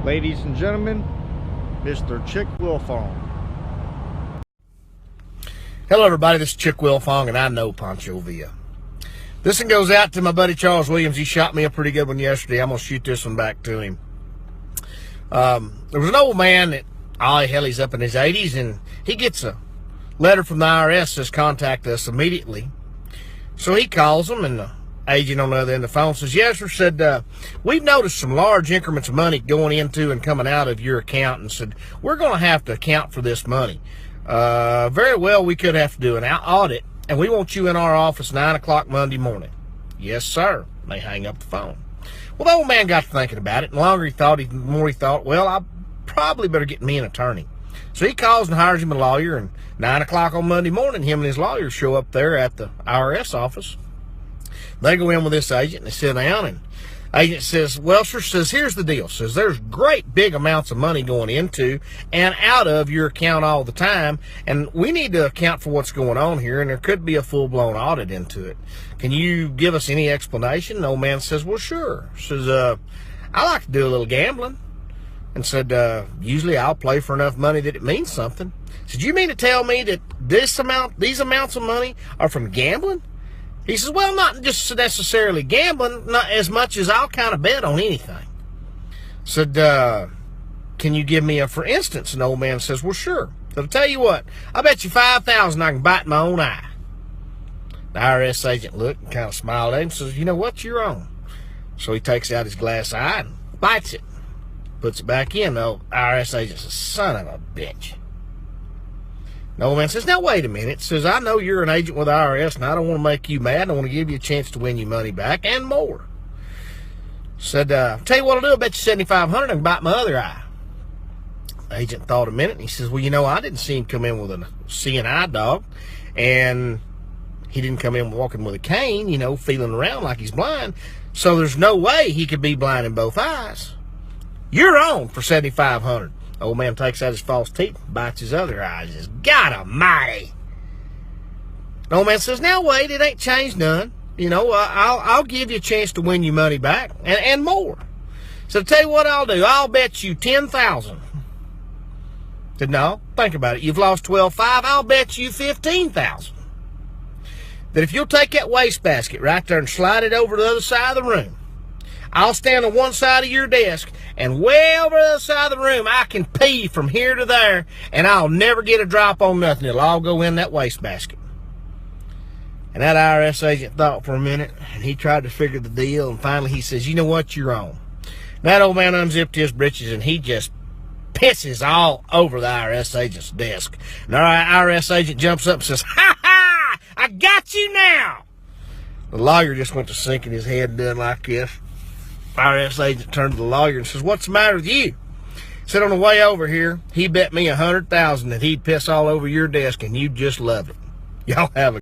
Ladies and gentlemen, Mr. Chick Wilfong. Hello everybody, this is Chick Wilfong, and I know Pancho Villa. This one goes out to my buddy Charles Williams. He shot me a pretty good one yesterday. I'm going to shoot this one back to him. There was an old man that, he's up in his 80s, and he gets a letter from the IRS that says contact us immediately. So he calls them, and the agent on the other end of the phone says, yes, sir, said, we've noticed some large increments of money going into and coming out of your account, and said, we're going to have to account for this money. Very well, we could have to do an audit, and we want you in our office 9 o'clock Monday morning. Yes, sir. They hang up the phone. Well, the old man got to thinking about it, and the longer he thought, the more he thought, well, I probably better get me an attorney. So he calls and hires him a lawyer, and 9 o'clock on Monday morning, him and his lawyer show up there at the IRS office. They go in with this agent, and they sit down, and agent says, well, sir, says, here's the deal. Says, there's great big amounts of money going into and out of your account all the time, and we need to account for what's going on here, and there could be a full-blown audit into it. Can you give us any explanation? The old man says, well, sure. Says, I like to do a little gambling. And said, usually I'll play for enough money that it means something. Said, you mean to tell me that these amounts of money are from gambling? He says, well, not just necessarily gambling, not as much as I'll kind of bet on anything. Said, can you give me a for instance? And the old man says, well, sure. So I'll tell you what, I bet you $5,000 I can bite my own eye. The IRS agent looked and kind of smiled at him and says, you know what, you're on. So he takes out his glass eye and bites it. Puts it back in. The IRS agent says, son of a bitch. The old man says, now wait a minute. Says, I know you're an agent with the IRS, and I don't want to make you mad. I want to give you a chance to win your money back and more. Said, tell you what I'll do, I'll bet you $7,500 I can bite my other eye. The agent thought a minute, and he says, well, you know, I didn't see him come in with a seeing eye dog, and he didn't come in walking with a cane, you know, feeling around like he's blind, so there's no way he could be blind in both eyes. You're on for $7,500. Old man takes out his false teeth, bites his other eye. He says, God almighty. The old man says, now wait, it ain't changed none. You know, I'll give you a chance to win your money back and more. So tell you what I'll do. I'll bet you $10,000. Said, no, think about it. You've lost $12,500. I'll bet you $15,000. That if you'll take that wastebasket right there and slide it over to the other side of the room, I'll stand on one side of your desk, and way over the other side of the room, I can pee from here to there, and I'll never get a drop on nothing. It'll all go in that wastebasket. And that IRS agent thought for a minute, and he tried to figure the deal, and finally he says, you know what, you're on. That old man unzipped his britches, and he just pisses all over the IRS agent's desk. And our IRS agent jumps up and says, ha ha, I got you now. The lawyer just went to sinking his head and doing like this. IRS agent turned to the lawyer and says, what's the matter with you? He said, on the way over here, he bet me $100,000 that he'd piss all over your desk, and you'd just love it. Y'all have a